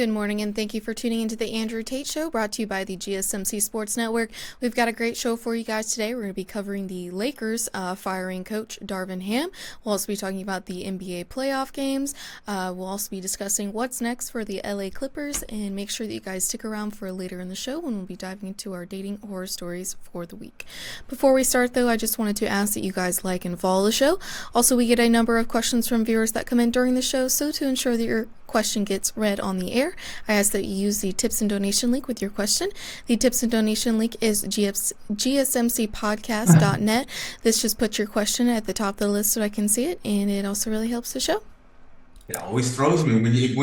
Good morning, and thank you for tuning into the Andrew Tate Show, brought to you by the GSMC Sports Network. We've got a great show for you guys today. We're going to be covering the Lakers firing coach Darvin Ham. We'll also be talking about the NBA playoff games. We'll also be discussing what's next for the LA Clippers, and make sure that you guys stick around for later in the show when we'll be diving into our dating horror stories for the week. Before we start, though, I just wanted to ask that you guys like and follow the show. Also, we get a number of questions from viewers that come in during the show, so to ensure that your question gets read on the air, I ask that you use the tips and donation link with your question. The tips and donation link is GSMCPodcast.net. This just puts your question at the top of the list so I can see it, and it also really helps the show. It always throws me when you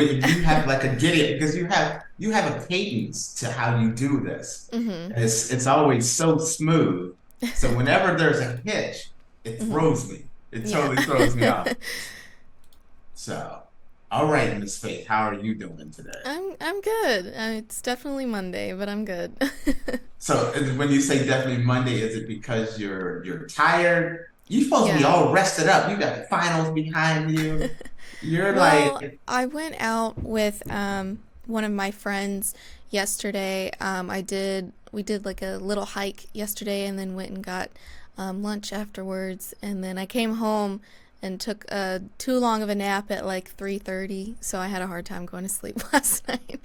have like a giddy, because you have a cadence to how you do this. Mm-hmm. It's always so smooth. So whenever there's a hitch, it throws me. It totally throws me off. So, all right, Miss Faith, how are you doing today? I'm good. It's definitely Monday, but I'm good. So when you say definitely Monday, is it because you're tired? You're supposed to be all rested up. You got the finals behind you. You're Well, like, I went out with one of my friends yesterday. We did like a little hike yesterday, and then went and got lunch afterwards, and then I came home and took too long of a nap at like 3:30, so I had a hard time going to sleep last night.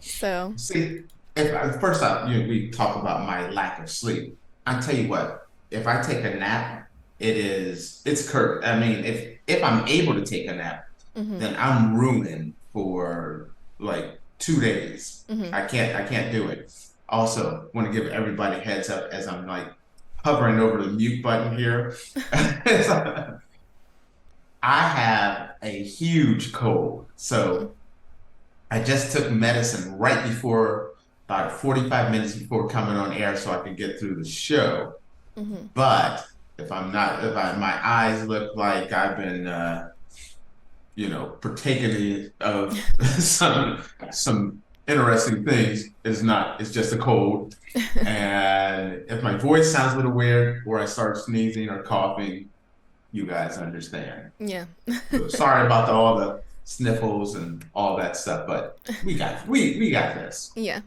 So, see, if first off, we talk about my lack of sleep. I tell you what, if I take a nap, it's curt. I mean, if I'm able to take a nap, mm-hmm, then I'm ruined for like 2 days. mm-hmm. I can't do it. Also, want to give everybody a heads up as I'm like hovering over the mute button here. I have a huge cold. So I just took medicine right before, about 45 minutes before coming on air so I could get through the show. Mm-hmm. But if my eyes look like I've been, partaking of some interesting things, it's just a cold. And if my voice sounds a little weird or I start sneezing or coughing, you guys understand. Yeah. So sorry about all the sniffles and all that stuff, but we got this. Yeah.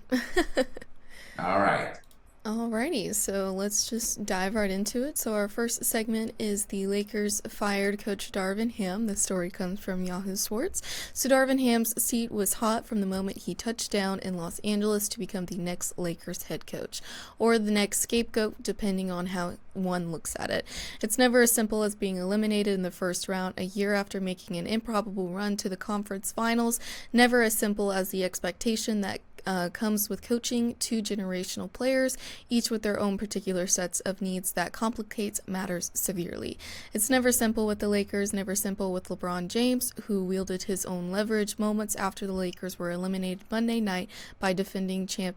All right. Alrighty, so let's just dive right into it. So our first segment is the Lakers fired coach Darvin Ham. The story comes from Yahoo Sports. So Darvin Ham's seat was hot from the moment he touched down in Los Angeles to become the next Lakers head coach, or the next scapegoat, depending on how one looks at it. It's never as simple as being eliminated in the first round a year after making an improbable run to the conference finals. Never as simple as the expectation that comes with coaching two generational players, each with their own particular sets of needs that complicates matters severely. It's never simple with the Lakers, never simple with LeBron James, who wielded his own leverage moments after the Lakers were eliminated Monday night by defending champion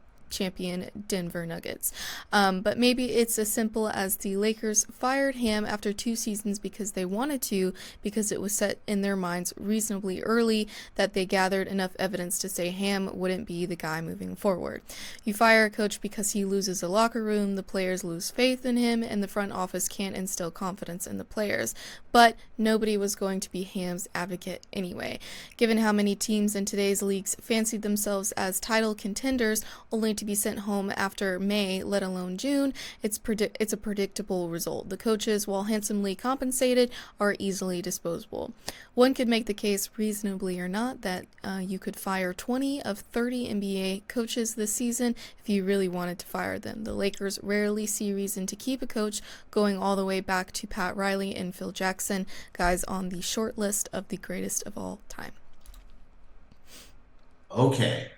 Denver Nuggets. But maybe it's as simple as the Lakers fired Ham after 2 seasons because they wanted to, because it was set in their minds reasonably early that they gathered enough evidence to say Ham wouldn't be the guy moving forward. You fire a coach because he loses a locker room, the players lose faith in him, and the front office can't instill confidence in the players. But nobody was going to be Ham's advocate anyway. Given how many teams in today's leagues fancied themselves as title contenders only to be sent home after May, let alone June, it's a predictable result. The coaches, while handsomely compensated, are easily disposable. One could make the case, reasonably or not, that you could fire 20 of 30 NBA coaches this season if you really wanted to fire them. The Lakers rarely see reason to keep a coach, going all the way back to Pat Riley and Phil Jackson, guys on the short list of the greatest of all time. Okay.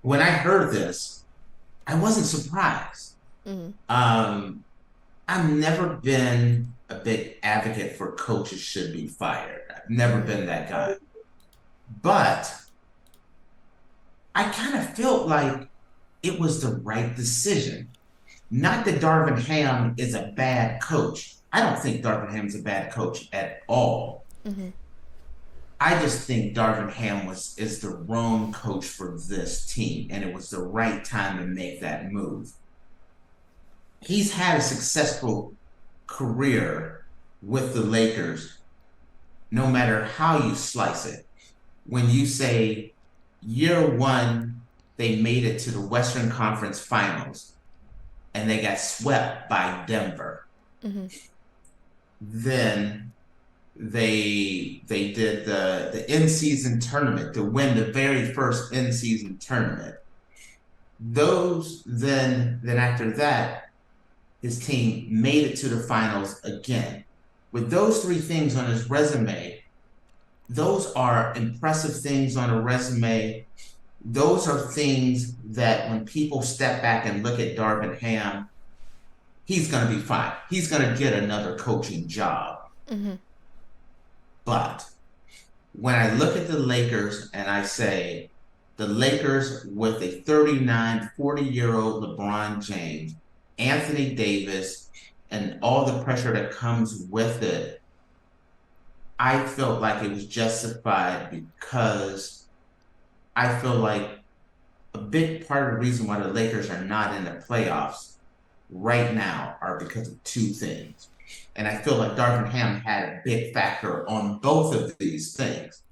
When I heard this, I wasn't surprised. Mm-hmm. I've never been a big advocate for coaches should be fired. I've never been that guy. But I kind of felt like it was the right decision. Not that Darvin Ham is a bad coach. I don't think Darvin Ham's a bad coach at all. Mm-hmm. I just think Darvin Ham is the wrong coach for this team, and it was the right time to make that move. He's had a successful career with the Lakers, no matter how you slice it. when you say year one, they made it to the Western Conference Finals and they got swept by Denver. Mm-hmm. Then they did the in-season tournament to win the very first in-season tournament. Then after that, his team made it to the finals again. With those three things on his resume, those are impressive things on a resume. Those are things that when people step back and look at Darvin Ham, he's going to be fine. He's going to get another coaching job. Mm-hmm. But when I look at the Lakers and I say the Lakers with a 39, 40-year-old LeBron James, Anthony Davis, and all the pressure that comes with it, I felt like it was justified because I feel like a big part of the reason why the Lakers are not in the playoffs right now are because of two things. And I feel like Darvin Ham had a big factor on both of these things.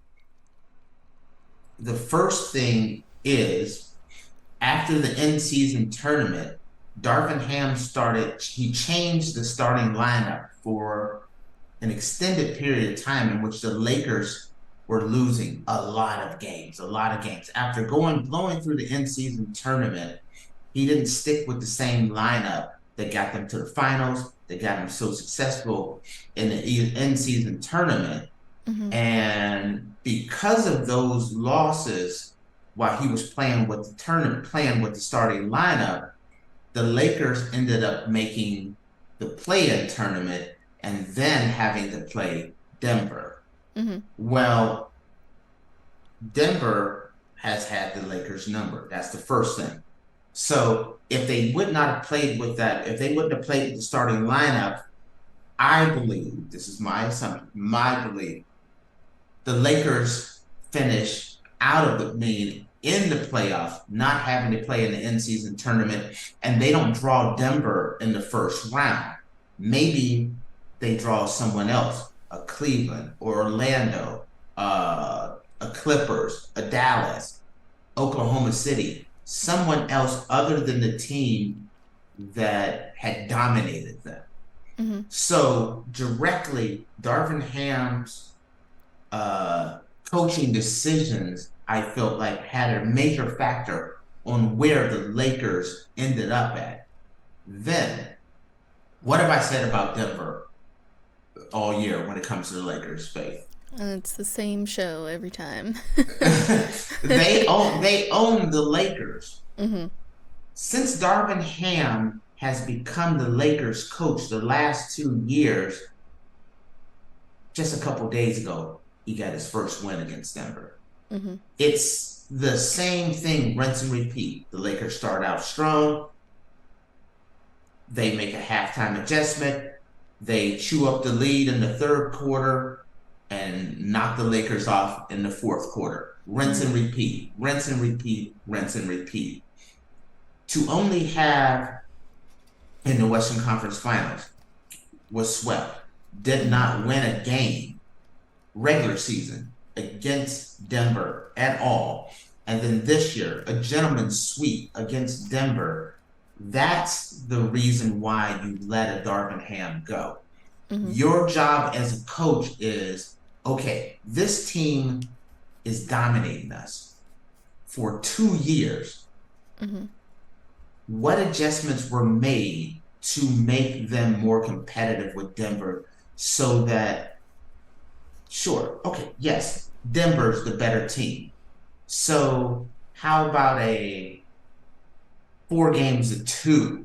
The first thing is, after the in-season tournament, Darvin Ham he changed the starting lineup for an extended period of time in which the Lakers were losing a lot of games. After blowing through the in-season tournament, he didn't stick with the same lineup that got them to the finals, that got them so successful in the in-season tournament. Mm-hmm. And because of those losses, while he was playing with the starting lineup, the Lakers ended up making the play-in tournament and then having to play Denver. Mm-hmm. Well, Denver has had the Lakers number. That's the first thing. So if they would not have played with that, if they wouldn't have played with the starting lineup, I believe, this is my assumption, my belief, the Lakers finish out of the mean in the playoffs, not having to play in the in-season tournament, and they don't draw Denver in the first round. Maybe they draw someone else, a Cleveland or Orlando, a Clippers, a Dallas, Oklahoma City, someone else other than the team that had dominated them. Mm-hmm. So directly, Darvin Ham's coaching decisions, I felt like, had a major factor on where the Lakers ended up at. Then, what have I said about Denver all year when it comes to the Lakers, Faith? It's the same show every time. They own the Lakers. Mm-hmm. Since Darvin Ham has become the Lakers coach the last 2 years, just a couple days ago, he got his first win against Denver. Mm-hmm. It's the same thing, rinse and repeat. The Lakers start out strong. They make a halftime adjustment. They chew up the lead in the third quarter and knock the Lakers off in the fourth quarter. Rinse and repeat, rinse and repeat, rinse and repeat. To only have, in the Western Conference Finals, was swept, did not win a game, regular season, against Denver at all. And then this year, a gentleman's sweep against Denver. That's the reason why you let a Darvin Ham go. Mm-hmm. Your job as a coach is, okay, this team is dominating us for 2 years. Mm-hmm. What adjustments were made to make them more competitive with Denver so that, sure, okay, yes, Denver's the better team. So how about a 4 games to 2?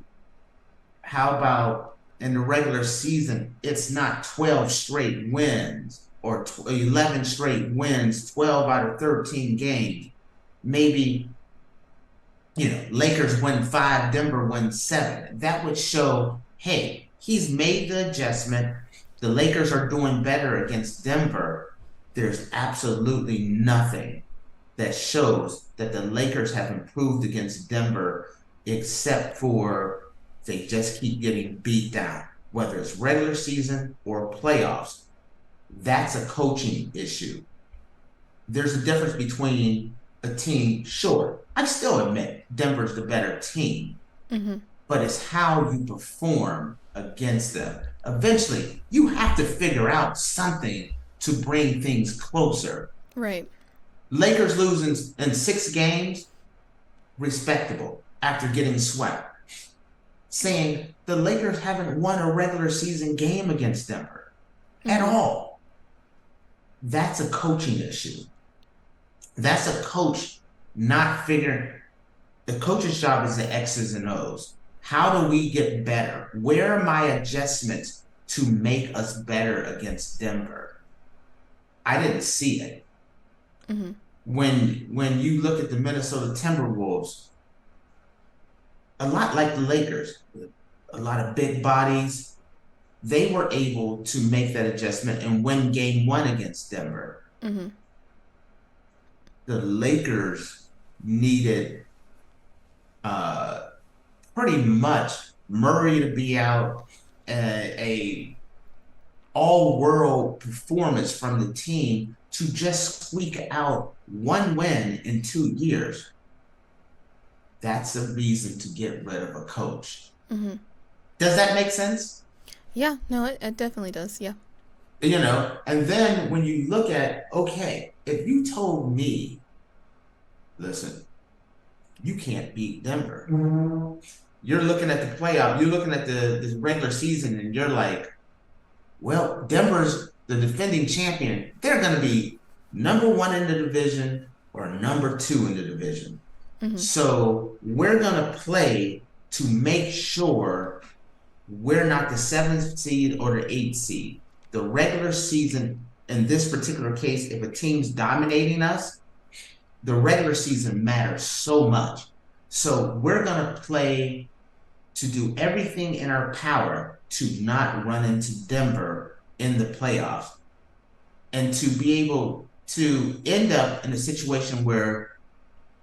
How about in the regular season, it's not 12 straight wins or 11 straight wins, 12 out of 13 games. Maybe, Lakers win 5, Denver wins 7. That would show, hey, he's made the adjustment. The Lakers are doing better against Denver. There's absolutely nothing that shows that the Lakers have improved against Denver except for they just keep getting beat down, whether it's regular season or playoffs. That's a coaching issue. there's a difference between a team. Sure, I still admit Denver's the better team, Mm-hmm. but it's how you perform against them. Eventually, you have to figure out something to bring things closer. Right. Lakers losing in 6 games, respectable after getting swept. Saying the Lakers haven't won a regular season game against Denver at Mm-hmm. all. That's a coaching issue. That's a coach not figuring. The coach's job is the X's and O's. How do we get better? Where are my adjustments to make us better against Denver? I didn't see it. Mm-hmm. When you look at the Minnesota Timberwolves, a lot like the Lakers, a lot of big bodies, they were able to make that adjustment and win game 1 against Denver. Mm-hmm. The Lakers needed pretty much Murray to be out, a all-world performance from the team to just squeak out 1 win in 2 years. That's a reason to get rid of a coach. Mm-hmm. Does that make sense? Yeah, no, it definitely does. Yeah. And then when you look at, okay, if you told me, listen, you can't beat Denver. You're looking at the playoff, you're looking at the regular season, and you're like, well, Denver's the defending champion. They're going to be number 1 in the division or number 2 in the division. Mm-hmm. So we're going to play to make sure we're not the 7th seed or the 8th seed. The regular season, in this particular case, if a team's dominating us, the regular season matters so much. So we're going to play to do everything in our power to not run into Denver in the playoffs and to be able to end up in a situation where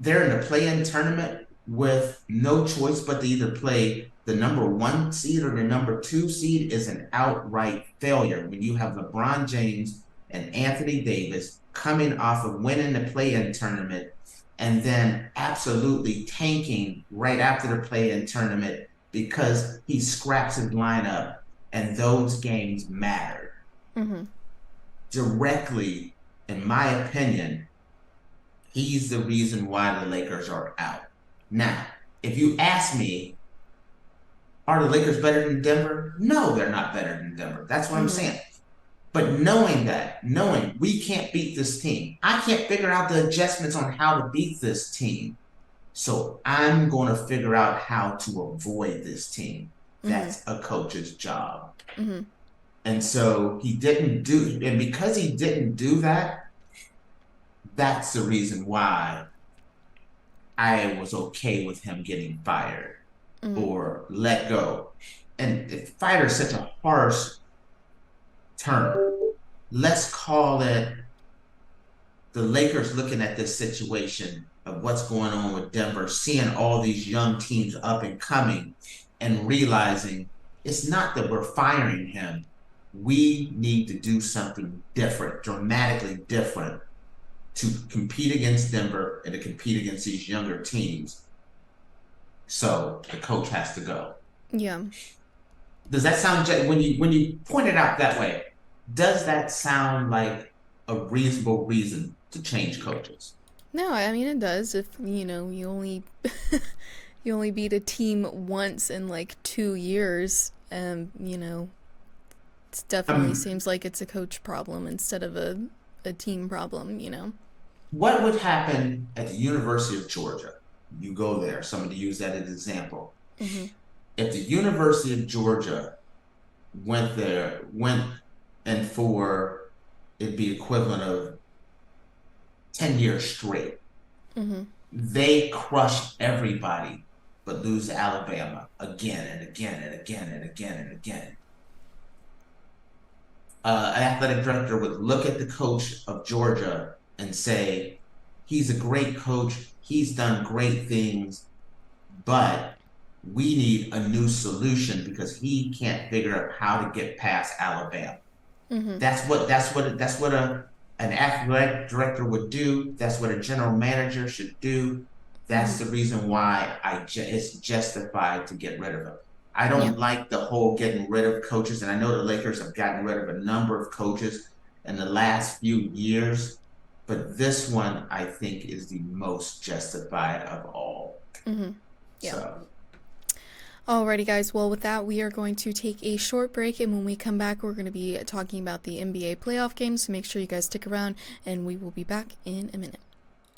they're in a play-in tournament with no choice but to either play the number 1 seed or the number 2 seed is an outright failure when you have LeBron James and Anthony Davis coming off of winning the play-in tournament and then absolutely tanking right after the play-in tournament because he scraps his lineup and those games matter. Mm-hmm. Directly, in my opinion, he's the reason why the Lakers are out. Now, if you ask me, are the Lakers better than Denver? No, they're not better than Denver. That's what I'm saying. But knowing we can't beat this team, I can't figure out the adjustments on how to beat this team. So I'm going to figure out how to avoid this team. That's a coach's job. Mm-hmm. And so he didn't do, and because he didn't do that, that's the reason why I was okay with him getting fired or let go. And fired is such a harsh term. Let's call it the Lakers looking at this situation of what's going on with Denver, seeing all these young teams up and coming and realizing it's not that we're firing him. We need to do something different, dramatically different to compete against Denver and to compete against these younger teams. So the coach has to go. Yeah. Does that sound, when you point it out that way, does that sound like a reasonable reason to change coaches? No, I mean it does. If you only you only beat a team once in like 2 years, it definitely seems like it's a coach problem instead of a team problem. What would happen at the University of Georgia? You go there. Somebody use that as an example. Mm-hmm. If the University of Georgia went and for it'd be equivalent of 10 years straight, they crush everybody but lose to Alabama again and again and again and again and again. An athletic director would look at the coach of Georgia and say, he's a great coach, he's done great things, but we need a new solution because he can't figure out how to get past Alabama. That's what an an athletic director would do. That's what a general manager should do. That's the reason why it's justified to get rid of him. I Yeah. don't like the whole getting rid of coaches, and I know the Lakers have gotten rid of a number of coaches in the last few years, but this one I think is the most justified of all. Yeah. So, Alrighty, guys. Well, with that, we are going to take a short break, and when we come back, we're going to be talking about the NBA playoff games. So make sure you guys stick around, and we will be back in a minute.